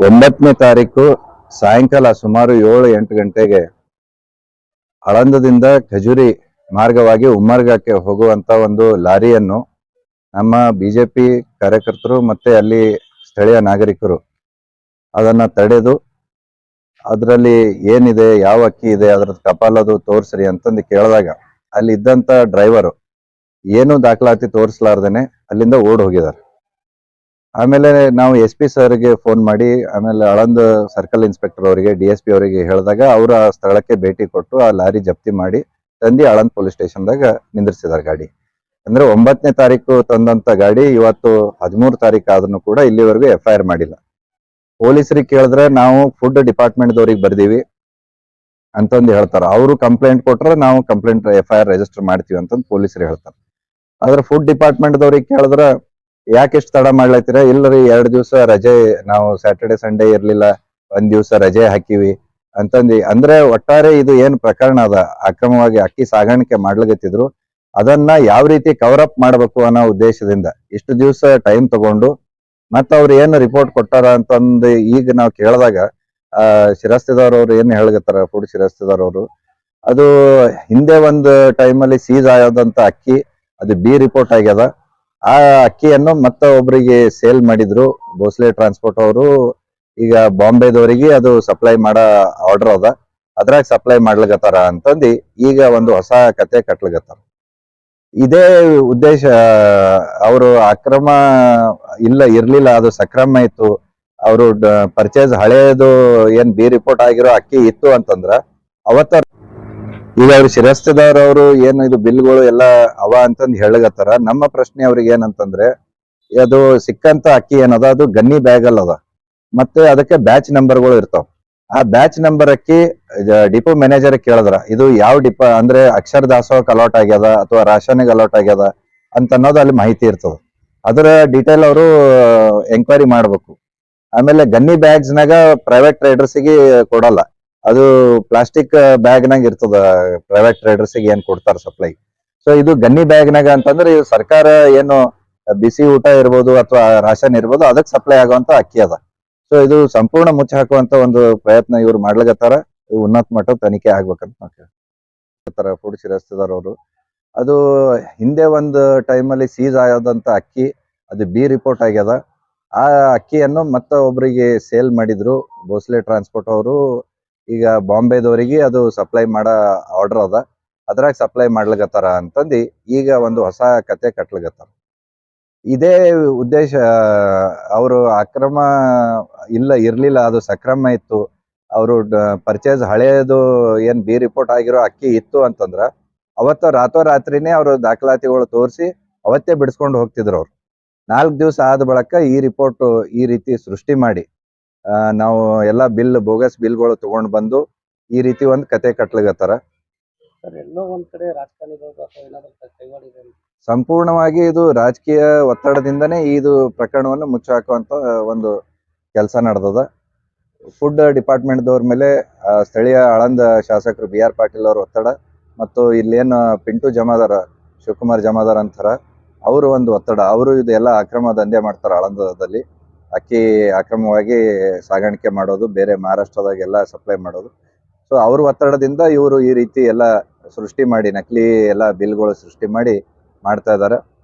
9ನೇ ತಾರೀಕು ಸಾಯಂಕಾಲ ಸುಮಾರು 7-8 ಗಂಟೆಗೆ ಆಳಂದದಿಂದ ಖಜೂರಿ ಮಾರ್ಗವಾಗಿ ಉಮ್ಮರ್ಗಕ್ಕೆ ಹೋಗುವಂತ ಒಂದು ಲಾರಿಯನ್ನು ನಮ್ಮ ಬಿಜೆಪಿ ಕಾರ್ಯಕರ್ತರು ಮತ್ತೆ ಅಲ್ಲಿ ಸ್ಥಳೀಯ ನಾಗರಿಕರು ಅದನ್ನ ತಡೆದು ಅದರಲ್ಲಿ ಏನಿದೆ, ಯಾವ ಅಕ್ಕಿ ಇದೆ, ಅದರ ಕಪಾಲದು ತೋರಿಸ್ರಿ ಅಂತಂದು ಕೇಳಿದಾಗ ಅಲ್ಲಿ ಇದ್ದಂತ ಡ್ರೈವರು ಏನು ದಾಖಲಾತಿ ತೋರಿಸಲಾರ್ದೇನೆ ಅಲ್ಲಿಂದ ಓಡ್ ಹೋಗಿದ್ದಾರೆ. ಆಮೇಲೆ ನಾವು SP ಸರ್ಗೆ ಫೋನ್ ಮಾಡಿ ಆಮೇಲೆ ಆಳಂದ ಸರ್ಕಲ್ ಇನ್ಸ್ಪೆಕ್ಟರ್ ಅವರಿಗೆ DSP ಅವರಿಗೆ ಹೇಳಿದಾಗ ಅವರ ಸ್ಥಳಕ್ಕೆ ಭೇಟಿ ಕೊಟ್ಟು ಆ ಲಾರಿ ಜಪ್ತಿ ಮಾಡಿ ತಂದು ಆಳಂದ್ ಪೊಲೀಸ್ ಸ್ಟೇಷನ್ದಾಗ ನಿಂದಿರ್ಸಿದಾರೆ ಗಾಡಿ. ಅಂದ್ರೆ 9ನೇ ತಾರೀಕು ತಂದಂತ ಗಾಡಿ ಇವತ್ತು 13 ತಾರೀಕು ಆದ್ರೂ ಕೂಡ ಇಲ್ಲಿವರೆಗೂ FIR ಮಾಡಿಲ್ಲ. ಪೊಲೀಸರಿಗೆ ಕೇಳಿದ್ರೆ ನಾವು ಫುಡ್ ಡಿಪಾರ್ಟ್ಮೆಂಟ್ ದವ್ರಿಗೆ ಬರ್ದೀವಿ ಅಂತಂದು ಹೇಳ್ತಾರ. ಅವರು ಕಂಪ್ಲೇಂಟ್ ಕೊಟ್ರೆ ನಾವು ಕಂಪ್ಲೇಂಟ್ FIR ರಿಜಿಸ್ಟರ್ ಮಾಡ್ತೀವಿ ಅಂತಂದು ಪೊಲೀಸರು ಹೇಳ್ತಾರೆ. ಆದ್ರೆ ಫುಡ್ ಡಿಪಾರ್ಟ್ಮೆಂಟ್ ದವ್ರಿಗೆ ಕೇಳಿದ್ರೆ ಯಾಕೆ ಇಷ್ಟು ತಡ ಮಾಡ್ಲತ್ತೀರ? ಇಲ್ಲರಿ 2 ದಿವಸ ರಜೆ, ನಾವು ಸ್ಯಾಟರ್ಡೆ ಸಂಡೇ ಇರ್ಲಿಲ್ಲ, 1 ದಿವಸ ರಜೆ ಹಾಕಿವಿ ಅಂತಂದು. ಅಂದ್ರೆ ಒಟ್ಟಾರೆ ಇದು ಏನ್ ಪ್ರಕರಣ ಅದ, ಅಕ್ರಮವಾಗಿ ಅಕ್ಕಿ ಸಾಗಾಣಿಕೆ ಮಾಡ್ಲಿಕತ್ತಿದ್ರು, ಅದನ್ನ ಯಾವ ರೀತಿ ಕವರ್ ಅಪ್ ಮಾಡ್ಬೇಕು ಅನ್ನೋ ಉದ್ದೇಶದಿಂದ ಇಷ್ಟು ದಿವಸ ಟೈಮ್ ತಗೊಂಡು ಮತ್ತ ಅವ್ರು ಏನು ರಿಪೋರ್ಟ್ ಕೊಟ್ಟಾರ ಅಂತಂದು ಈಗ ನಾವು ಕೇಳಿದಾಗ ಶಿರಸ್ತೆದಾರ್ ಅವ್ರು ಏನ್ ಹೇಳ್ಗತ್ತಾರ, ಫುಡ್ ಶಿರಸ್ತೆದಾರ್ ಅವರು, ಅದು ಹಿಂದೆ ಒಂದು ಟೈಮಲ್ಲಿ ಸೀಸ್ ಆಗೋದಂತ ಅಕ್ಕಿ ಅದು B ರಿಪೋರ್ಟ್ ಆಗ್ಯದ. ಆ ಅಕ್ಕಿಯನ್ನು ಮತ್ತ ಒಬ್ಬರಿಗೆ ಸೇಲ್ ಮಾಡಿದ್ರು ಭೋಸ್ಲೆ ಟ್ರಾನ್ಸ್ಪೋರ್ಟ್ ಅವರು. ಈಗ ಬಾಂಬೆದವರಿಗೆ ಅದು ಸಪ್ಲೈ ಮಾಡೋ ಆರ್ಡರ್ ಅದ, ಅದ್ರಾಗ ಸಪ್ಲೈ ಮಾಡ್ಲಿಕತ್ತಾರ ಅಂತಂದು ಈಗ ಒಂದು ಹೊಸ ಕತೆ ಕಟ್ಲಿಕತ್ತಾರ. ಇದೇ ಉದ್ದೇಶ. ಅವರು ಅಕ್ರಮ ಇರ್ಲಿಲ್ಲ, ಅದು ಸಕ್ರಮ ಇತ್ತು. ಅವರು ಪರ್ಚೇಸ್ ಹಳೇದು ಏನ್ B ರಿಪೋರ್ಟ್ ಆಗಿರೋ ಅಕ್ಕಿ ಇತ್ತು ಅಂತಂದ್ರ ಅವತ್ತ ಈಗ ಅವ್ರು ಶಿರಸ್ತೆದಾರ್ ಅವರು ಏನು ಇದು ಬಿಲ್ಗಳು ಎಲ್ಲ ಅವ ಅಂತಂದು ಹೇಳಗತ್ತಾರ. ನಮ್ಮ ಪ್ರಶ್ನೆ ಅವ್ರಿಗೆ ಏನಂತಂದ್ರೆ, ಅದು ಸಿಕ್ಕಂತ ಅಕ್ಕಿ ಏನದ ಅದು ಗನ್ನಿ ಬ್ಯಾಗ್ ಅಲ್ಲ ಅದ, ಮತ್ತೆ ಅದಕ್ಕೆ ಬ್ಯಾಚ್ ನಂಬರ್ಗಳು ಇರ್ತಾವ. ಆ ಬ್ಯಾಚ್ ನಂಬರ್ ಅಕ್ಕಿ ಡಿಪೋ ಮ್ಯಾನೇಜರ್ ಕೇಳಿದ್ರ ಇದು ಯಾವ ಡಿಪೋ ಅಂದ್ರೆ ಅಕ್ಷರ ದಾಸೋಹಕ್ಕೆ ಅಲಾಟ್ ಆಗ್ಯದ ಅಥವಾ ರಾಶನಿಗೆ ಅಲಾಟ್ ಆಗ್ಯದ ಅಂತ ಅನ್ನೋದು ಅಲ್ಲಿ ಮಾಹಿತಿ ಇರ್ತದ. ಅದರ ಡೀಟೇಲ್ ಅವರು ಎಂಕ್ವೈರಿ ಮಾಡ್ಬೇಕು. ಆಮೇಲೆ ಗನ್ನಿ ಬ್ಯಾಗ್ಸ್ ನಾಗ ಪ್ರೈವೇಟ್ ಟ್ರೇಡರ್ಸ್ಗೆ ಕೊಡಲ್ಲ, ಅದು ಪ್ಲಾಸ್ಟಿಕ್ ಬ್ಯಾಗ್ ನಾಗ ಇರ್ತದ ಪ್ರೈವೇಟ್ ಟ್ರೇಡರ್ಸ್ಗೆ ಏನ್ ಕೊಡ್ತಾರ ಸಪ್ಲೈ. ಸೊ ಇದು ಗನ್ನಿ ಬ್ಯಾಗ್ ನಾಗ ಅಂತಂದ್ರೆ ಇದು ಸರ್ಕಾರ ಏನು ಬಿಸಿ ಊಟ ಇರ್ಬೋದು ಅಥವಾ ರಾಷನ್ ಇರ್ಬೋದು ಅದಕ್ಕೆ ಸಪ್ಲೈ ಆಗುವಂತ ಅಕ್ಕಿ ಅದ. ಸೊ ಇದು ಸಂಪೂರ್ಣ ಮುಚ್ಚಿ ಹಾಕುವಂತ ಒಂದು ಪ್ರಯತ್ನ ಇವ್ರು ಮಾಡ್ಲಿಕತ್ತಾರ. ಉನ್ನತ ಮಟ್ಟದ ತನಿಖೆ ಆಗ್ಬೇಕಂತ ನಾವು ಕೇಳ್ತಾರ ಫುಡ್ ಶಿರಸ್ತೆದಾರ್ ಅವರು. ಅದು ಹಿಂದೆ ಒಂದು ಟೈಮಲ್ಲಿ ಸೀಸ್ ಆಗೋದಂತ ಅಕ್ಕಿ ಅದು B ರಿಪೋರ್ಟ್ ಆಗ್ಯದ. ಆ ಅಕ್ಕಿಯನ್ನು ಮತ್ತ ಒಬ್ಬರಿಗೆ ಸೇಲ್ ಮಾಡಿದ್ರು ಭೋಸ್ಲೆ ಟ್ರಾನ್ಸ್ಪೋರ್ಟ್ ಅವರು. ಈಗ ಬಾಂಬೆದವರಿಗೆ ಅದು ಸಪ್ಲೈ ಮಾಡೋ ಆರ್ಡರ್ ಅದ, ಅದ್ರಾಗ ಸಪ್ಲೈ ಮಾಡ್ಲಿಕತ್ತಾರ ಅಂತಂದು ಈಗ ಒಂದು ಹೊಸ ಕತೆ ಕಟ್ಲಿಕತ್ತಾರ. ಇದೇ ಉದ್ದೇಶ. ಅವರು ಅಕ್ರಮ ಇರ್ಲಿಲ್ಲ, ಅದು ಸಕ್ರಮ ಇತ್ತು. ಅವರು ಪರ್ಚೇಸ್ ಹಳೇದು ಏನ್ B ರಿಪೋರ್ಟ್ ಆಗಿರೋ ಅಕ್ಕಿ ಇತ್ತು ಅಂತಂದ್ರ ಅವತ್ತ ರಾತ್ರಿನೇ ಅವರು ದಾಖಲಾತಿಗಳು ತೋರಿಸಿ ಅವತ್ತೇ ಬಿಡಿಸ್ಕೊಂಡು ಹೋಗ್ತಿದ್ರು. ಅವ್ರು 4 ದಿವಸ ಆದ ಬಳಿಕ ಈ ರಿಪೋರ್ಟ್ ಈ ರೀತಿ ಸೃಷ್ಟಿ ಮಾಡಿ ನಾವು ಎಲ್ಲ ಬೋಗಸ್ ಬಿಲ್ಗಳು ತಗೊಂಡು ಬಂದು ಈ ರೀತಿ ಒಂದು ಕತೆ ಕಟ್ಲಿಕತ್ತಾರ. ಎಲ್ಲೋ ಒಂದ್ ಕಡೆ ಸಂಪೂರ್ಣವಾಗಿ ಇದು ರಾಜಕೀಯ ಒತ್ತಡದಿಂದನೇ ಇದು ಪ್ರಕರಣವನ್ನು ಮುಚ್ಚಾಕುವಂತ ಒಂದು ಕೆಲಸ ನಡೆದದ. ಫುಡ್ ಡಿಪಾರ್ಟ್ಮೆಂಟ್ ದವ್ರ ಮೇಲೆ ಸ್ಥಳೀಯ ಆಳಂದ ಶಾಸಕರು BR ಪಾಟೀಲ್ ಅವ್ರ ಒತ್ತಡ ಮತ್ತು ಇಲ್ಲೇನು ಪಿಂಟು ಜಮಾದಾರ, ಶಿವಕುಮಾರ್ ಜಮಾದಾರ್ ಅಂತಾರ, ಅವರು ಒಂದು ಒತ್ತಡ. ಅವರು ಇದೆಲ್ಲ ಅಕ್ರಮ ದಂಧೆ ಮಾಡ್ತಾರ. ಆಳಂದದಲ್ಲಿ ಅಕ್ಕಿ ಅಕ್ರಮವಾಗಿ ಸಾಗಾಣಿಕೆ ಮಾಡೋದು, ಬೇರೆ ಮಹಾರಾಷ್ಟ್ರದಾಗೆಲ್ಲ ಸಪ್ಲೈ ಮಾಡೋದು. ಸೊ ಅವ್ರ ಒತ್ತಡದಿಂದ ಇವರು ಈ ರೀತಿ ಎಲ್ಲ ಸೃಷ್ಟಿ ಮಾಡಿ ನಕಲಿ ಎಲ್ಲ ಬಿಲ್ಗಳು ಸೃಷ್ಟಿ ಮಾಡಿ ಮಾಡ್ತಾ ಇದಾರೆ.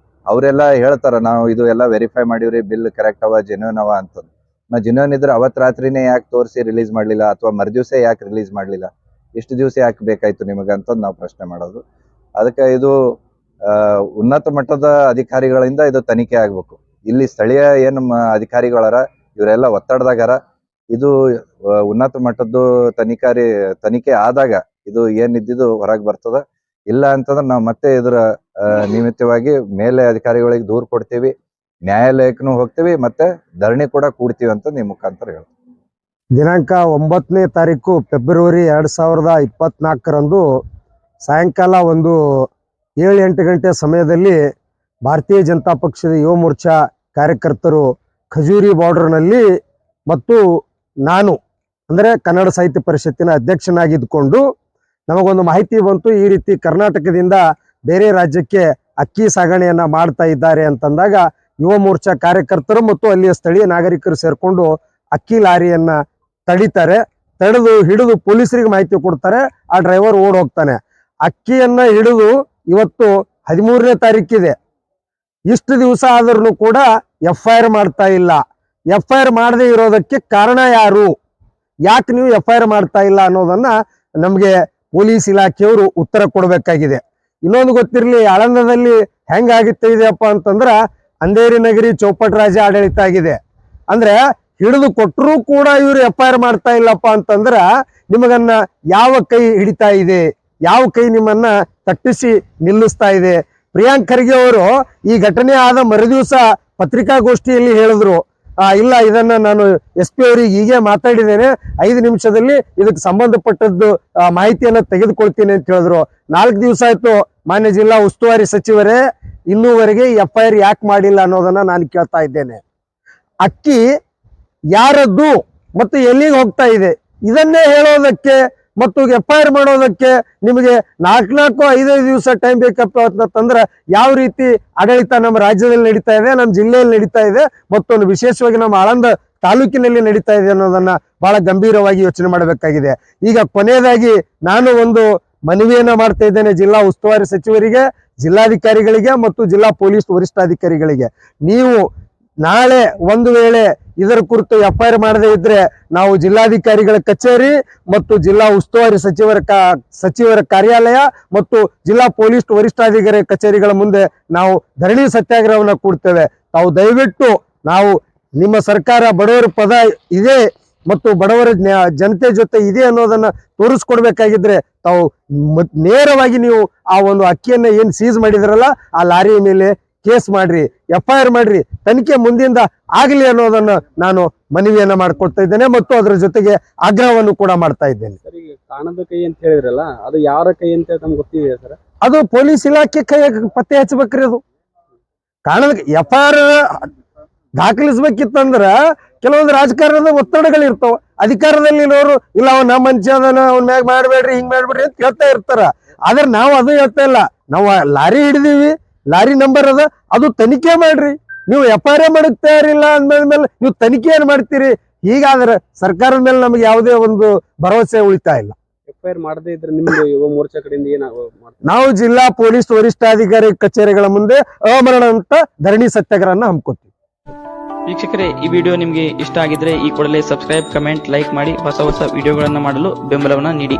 ಅವರೆಲ್ಲ ಹೇಳ್ತಾರ ನಾವು ಇದು ಎಲ್ಲ ವೆರಿಫೈ ಮಾಡಿವ್ರಿ, ಬಿಲ್ ಕರೆಕ್ಟ್ ಅವ, ಜೆನ್ಯೂನ್ ಅವ ಅಂತಂದು. ಜೆನ್ಯೂನ್ ಇದ್ರೆ ಅವತ್ ರಾತ್ರಿನೇ ಯಾಕೆ ತೋರಿಸಿ ರಿಲೀಸ್ ಮಾಡ್ಲಿಲ್ಲ, ಅಥವಾ ಮರುದಿವಸ ಯಾಕೆ ರಿಲೀಸ್ ಮಾಡ್ಲಿಲ್ಲ, ಇಷ್ಟು ದಿವಸ ಯಾಕೆ ಬೇಕಾಯ್ತು ನಿಮಗೆ ಅಂತಂದು ನಾವು ಪ್ರಶ್ನೆ ಮಾಡೋದು. ಅದಕ್ಕೆ ಇದು ಉನ್ನತ ಮಟ್ಟದ ಅಧಿಕಾರಿಗಳಿಂದ ಇದು ತನಿಖೆ ಆಗ್ಬೇಕು. ಇಲ್ಲಿ ಸ್ಥಳೀಯ ಏನು ಅಧಿಕಾರಿಗಳಾರ ಇವರೆಲ್ಲ ಒತ್ತಡದಾಗಾರ. ಇದು ಉನ್ನತ ಮಟ್ಟದ್ದು ತನಿಖೆ ಆದಾಗ ಇದು ಏನಿದ್ದು ಹೊರಗೆ ಬರ್ತದ. ಇಲ್ಲ ಅಂತಂದ್ರೆ ನಾವು ಮತ್ತೆ ಇದರ ನಿಮಿತ್ತವಾಗಿ ಮೇಲೆ ಅಧಿಕಾರಿಗಳಿಗೆ ದೂರು ಕೊಡ್ತೀವಿ, ನ್ಯಾಯಾಲಯಕ್ಕೂ ಹೋಗ್ತೀವಿ, ಮತ್ತೆ ಧರಣಿ ಕೂಡ ಕೂಡ್ತೀವಿ ಅಂತ ನಿಮ್ಮ ಮುಖಾಂತರ ಹೇಳ್ತೀವಿ. ದಿನಾಂಕ 9ನೇ ತಾರೀಕು ಫೆಬ್ರವರಿ 2024ರಂದು ಸಾಯಂಕಾಲ ಒಂದು 7-8 ಗಂಟೆ ಸಮಯದಲ್ಲಿ ಭಾರತೀಯ ಜನತಾ ಪಕ್ಷದ ಯುವ ಮೋರ್ಚಾ ಕಾರ್ಯಕರ್ತರು ಖಜೂರಿ ಬಾರ್ಡರ್ನಲ್ಲಿ ಮತ್ತು ನಾನು ಅಂದರೆ ಕನ್ನಡ ಸಾಹಿತ್ಯ ಪರಿಷತ್ತಿನ ಅಧ್ಯಕ್ಷನಾಗಿದ್ದುಕೊಂಡು ನಮಗೊಂದು ಮಾಹಿತಿ ಬಂತು, ಈ ರೀತಿ ಕರ್ನಾಟಕದಿಂದ ಬೇರೆ ರಾಜ್ಯಕ್ಕೆ ಅಕ್ಕಿ ಸಾಗಣೆಯನ್ನ ಮಾಡ್ತಾ ಇದ್ದಾರೆ ಅಂತಂದಾಗ ಯುವ ಮೋರ್ಚಾ ಕಾರ್ಯಕರ್ತರು ಮತ್ತು ಅಲ್ಲಿಯ ಸ್ಥಳೀಯ ನಾಗರಿಕರು ಸೇರ್ಕೊಂಡು ಅಕ್ಕಿ ಲಾರಿಯನ್ನ ತಡಿತಾರೆ. ಹಿಡಿದು ಪೊಲೀಸರಿಗೆ ಮಾಹಿತಿ ಕೊಡ್ತಾರೆ. ಆ ಡ್ರೈವರ್ ಓಡ್ ಹೋಗ್ತಾನೆ. ಅಕ್ಕಿಯನ್ನ ಹಿಡಿದು ಇವತ್ತು 13ನೇ ತಾರೀಕಿದೆ. ಇಷ್ಟು ದಿವಸ ಆದ್ರೂ ಕೂಡ FIR ಮಾಡ್ತಾ ಇಲ್ಲ. FIR ಮಾಡದೇ ಇರೋದಕ್ಕೆ ಕಾರಣ ಯಾರು? ಯಾಕೆ ನೀವು FIR ಮಾಡ್ತಾ ಇಲ್ಲ ಅನ್ನೋದನ್ನ ನಮ್ಗೆ ಪೊಲೀಸ್ ಇಲಾಖೆಯವರು ಉತ್ತರ ಕೊಡಬೇಕಾಗಿದೆ. ಇನ್ನೊಂದು ಗೊತ್ತಿರ್ಲಿ, ಆಳಂದದಲ್ಲಿ ಹೆಂಗಾಗಿತ್ತಿದೆಯಪ್ಪ ಅಂತಂದ್ರ ಅಂಧೇರಿ ನಗರಿ ಚೌಪಟ್ ರಾಜ್ಯ ಆಡಳಿತ ಆಗಿದೆ. ಅಂದ್ರೆ ಹಿಡಿದು ಕೊಟ್ಟರೂ ಕೂಡ ಇವರು FIR ಮಾಡ್ತಾ ಇಲ್ಲಪ್ಪ ಅಂತಂದ್ರ ನಿಮಗನ್ನ ಯಾವ ಕೈ ಹಿಡಿತಾ ಇದೆ? ಯಾವ ಕೈ ನಿಮ್ಮನ್ನ ತಟ್ಟಿಸಿ ನಿಲ್ಲಿಸ್ತಾ ಇದೆ? ಪ್ರಿಯಾಂಕ್ ಖರ್ಗೆ ಅವರು ಈ ಘಟನೆ ಆದ ಮರುದಿವಸ ಪತ್ರಿಕಾಗೋಷ್ಠಿಯಲ್ಲಿ ಹೇಳಿದ್ರು, ಇಲ್ಲ ಇದನ್ನ ನಾನು SP ಅವರಿಗೆ ಹೀಗೆ ಮಾತಾಡಿದ್ದೇನೆ, 5 ನಿಮಿಷದಲ್ಲಿ ಇದಕ್ಕೆ ಸಂಬಂಧಪಟ್ಟದ್ದು ಮಾಹಿತಿಯನ್ನ ತೆಗೆದುಕೊಳ್ತೀನಿ ಅಂತ ಹೇಳಿದ್ರು. 4 ದಿವಸ ಆಯ್ತು. ಮಾನ್ಯ ಜಿಲ್ಲಾ ಉಸ್ತುವಾರಿ ಸಚಿವರೇ, ಇನ್ನೂವರೆಗೆ FIR ಯಾಕೆ ಮಾಡಿಲ್ಲ ಅನ್ನೋದನ್ನ ನಾನು ಕೇಳ್ತಾ ಇದ್ದೇನೆ. ಅಕ್ಕಿ ಯಾರದ್ದು ಮತ್ತು ಎಲ್ಲಿಗೆ ಹೋಗ್ತಾ ಇದೆ ಇದನ್ನೇ ಹೇಳೋದಕ್ಕೆ ಮತ್ತು FIR ಮಾಡೋದಕ್ಕೆ ನಿಮಗೆ 4-5 ದಿವಸ ಟೈಮ್ ಬೇಕಪ್ಪ ಅಂತಂದ್ರೆ ಯಾವ ರೀತಿ ಆಡಳಿತ ನಮ್ಮ ರಾಜ್ಯದಲ್ಲಿ ನಡೀತಾ ಇದೆ, ನಮ್ಮ ಜಿಲ್ಲೆಯಲ್ಲಿ ನಡೀತಾ ಇದೆ, ಮತ್ತೊಂದು ವಿಶೇಷವಾಗಿ ನಮ್ಮ ಆಳಂದ ತಾಲೂಕಿನಲ್ಲಿ ನಡೀತಾ ಇದೆ ಅನ್ನೋದನ್ನ ಬಹಳ ಗಂಭೀರವಾಗಿ ಯೋಚನೆ ಮಾಡಬೇಕಾಗಿದೆ. ಈಗ ಕೊನೆಯದಾಗಿ ನಾನು ಒಂದು ಮನವಿಯನ್ನ ಮಾಡ್ತಾ ಇದ್ದೇನೆ ಜಿಲ್ಲಾ ಉಸ್ತುವಾರಿ ಸಚಿವರಿಗೆ, ಜಿಲ್ಲಾಧಿಕಾರಿಗಳಿಗೆ ಮತ್ತು ಜಿಲ್ಲಾ ಪೊಲೀಸ್ ವರಿಷ್ಠಾಧಿಕಾರಿಗಳಿಗೆ. ನೀವು ನಾಳೆ ಒಂದು ವೇಳೆ ಇದರ ಕುರಿತು FIR ಮಾಡದೇ ಇದ್ರೆ ನಾವು ಜಿಲ್ಲಾಧಿಕಾರಿಗಳ ಕಚೇರಿ ಮತ್ತು ಜಿಲ್ಲಾ ಉಸ್ತುವಾರಿ ಸಚಿವರ ಕಾರ್ಯಾಲಯ ಮತ್ತು ಜಿಲ್ಲಾ ಪೊಲೀಸ್ ವರಿಷ್ಠಾಧಿಕಾರಿ ಕಚೇರಿಗಳ ಮುಂದೆ ನಾವು ಧರಣಿ ಸತ್ಯಾಗ್ರಹವನ್ನ ಕೂಡ್ತೇವೆ. ತಾವು ದಯವಿಟ್ಟು ನಾವು ನಿಮ್ಮ ಸರ್ಕಾರ ಬಡವರ ಪದ ಇದೆ ಮತ್ತು ಬಡವರ ಜನತೆ ಜೊತೆ ಇದೆ ಅನ್ನೋದನ್ನ ತೋರಿಸ್ಕೊಡ್ಬೇಕಾಗಿದ್ರೆ ತಾವು ನೇರವಾಗಿ ನೀವು ಆ ಒಂದು ಅಕ್ಕಿಯನ್ನ ಏನ್ ಸೀಸ್ ಮಾಡಿದ್ರಲ್ಲ ಆ ಲಾರಿಯ ಮೇಲೆ ಕೇಸ್ ಮಾಡ್ರಿ, FIR ಮಾಡ್ರಿ, ತನಿಖೆ ಮುಂದಿಂದ ಆಗಲಿ ಅನ್ನೋದನ್ನ ನಾನು ಮನವಿಯನ್ನ ಮಾಡ್ಕೊಳ್ತಾ ಇದ್ದೇನೆ ಮತ್ತು ಅದರ ಜೊತೆಗೆ ಆಗ್ರಹವನ್ನು ಕೂಡ ಮಾಡ್ತಾ ಇದ್ದೇನೆ. ಸರ್, ಈಗ ಕಾಣದ ಕೈ ಅಂತ ಹೇಳಿದ್ರಲ್ಲ, ಅದು ಯಾರ ಕೈ ಅಂತ ನಮ್ಗೆ ಗೊತ್ತಿದೆ ಸರ್? ಅದು ಪೊಲೀಸ್ ಇಲಾಖೆ ಕೈ ಪತ್ತೆ ಹಚ್ಚಬೇಕ್ರಿ. ಅದು ಕಾಣದ FIR ದಾಖಲಿಸ್ಬೇಕಿತ್ತಂದ್ರ ಕೆಲವೊಂದು ರಾಜಕಾರಣದ ಒತ್ತಡಗಳಿರ್ತಾವ. ಅಧಿಕಾರದಲ್ಲಿ ಇರೋರು ಇಲ್ಲ ಅವ್ನ ನಮ್ಮ ಮನುಷ್ಯ ಅದನ್ನ ಅವ್ನ ಮ್ಯಾಗ ಮಾಡ್ಬೇಡ್ರಿ, ಹಿಂಗ್ ಮಾಡ್ಬೇಡ್ರಿ ಅಂತ ಹೇಳ್ತಾ ಇರ್ತಾರ. ಆದ್ರೆ ನಾವು ಅದು ಹೇಳ್ತಾ ಇಲ್ಲ. ನಾವು ಲಾರಿ ಹಿಡಿದೀವಿ, ಲಾರಿ ನಂಬರ್ ಅದ, ಅದು ತನಿಖೆ ಮಾಡ್ರಿ. ನೀವು FIR ಮಾಡಕ್ ತಯಾರಿಲ್ಲ ಅಂದ್ಮೇಲೆ ನೀವು ತನಿಖೆ ಏನ್ ಮಾಡ್ತೀರಿ? ಹೀಗಾದ್ರೆ ಸರ್ಕಾರದ ಮೇಲೆ ನಮ್ಗೆ ಯಾವುದೇ ಒಂದು ಭರವಸೆ ಉಳಿತಾ ಇಲ್ಲ. FIR ಮಾಡದೇ ಇದ್ರೆ ನಿಮ್ದು ಯುವ ಮೋರ್ಚಾ ಕಡೆಯಿಂದ ಏನಾಗ ನಾವು ಜಿಲ್ಲಾ ಪೊಲೀಸ್ ವರಿಷ್ಠಾಧಿಕಾರಿ ಕಚೇರಿಗಳ ಮುಂದೆ ಅಮರಣ ಅಂತ ಧರಣಿ ಸತ್ಯಾಗ್ರಹನ ಹಮ್ಮಿಕೊತೀವಿ. ವೀಕ್ಷಕರೇ, ಈ ವಿಡಿಯೋ ನಿಮಗೆ ಇಷ್ಟ ಆಗಿದ್ರೆ ಈ ಕೂಡಲೇ ಸಬ್ಸ್ಕ್ರೈಬ್, ಕಮೆಂಟ್, ಲೈಕ್ ಮಾಡಿ ಹೊಸ ವಿಡಿಯೋಗಳನ್ನು ಮಾಡಲು ಬೆಂಬಲವನ್ನ ನೀಡಿ.